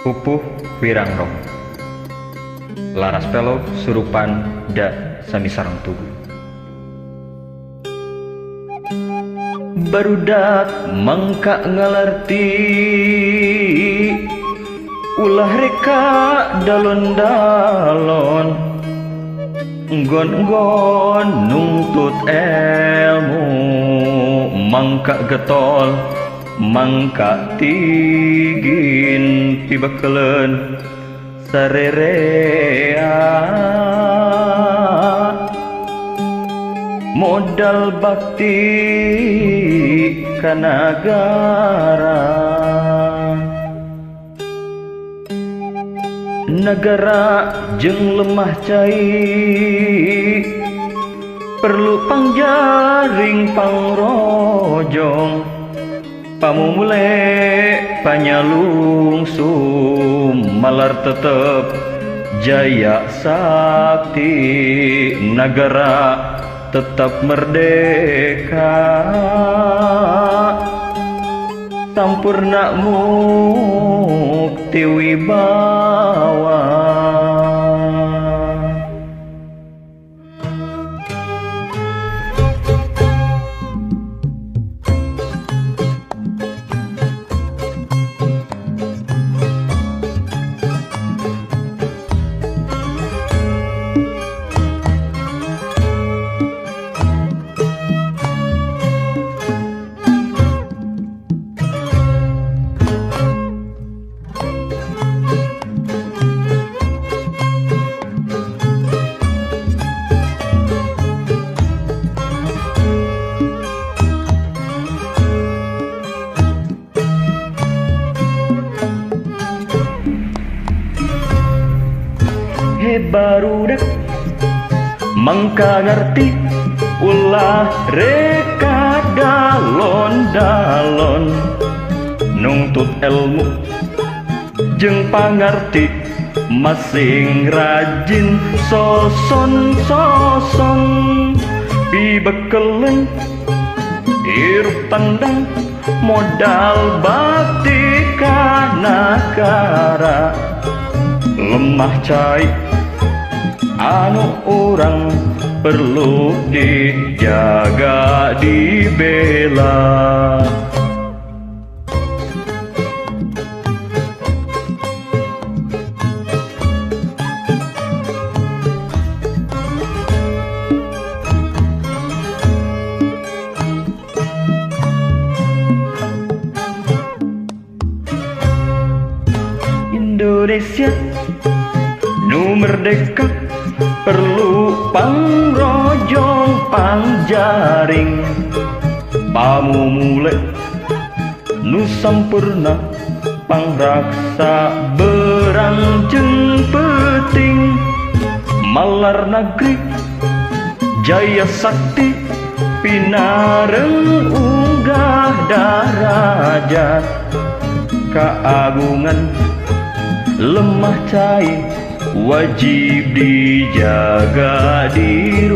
Pupuh Wirangrong Laras Pelo Surupan Da Sami Sarang Tugu Barudak mangka ngalarti ulah reka dalon-dalon nggon-nggon nungtut ilmu mangka getol mangka tigin pibakelen sarerea modal bakti kanagara negara jeung lemah cai perlu pangjaring pangrojong pamumule panyalungsum malar tetep jaya sakti negara tetap merdeka sampurna mukti wibawa barudak mangka ngerti ulah reka dalon-dalon nungtut ilmu jeung pangarti masing rajin soson-soson pibekelen hirup tandang modal bakti kanagara lemah cai anu orang perlu dijaga dibela Indonesia nu merdeka perlu pangrojong pangjaring pamumule nu sampurna pangraksa berang jeung peuting malar negeri jaya sakti pinareng unggah darajat keagungan lemah cai wajib dijaga di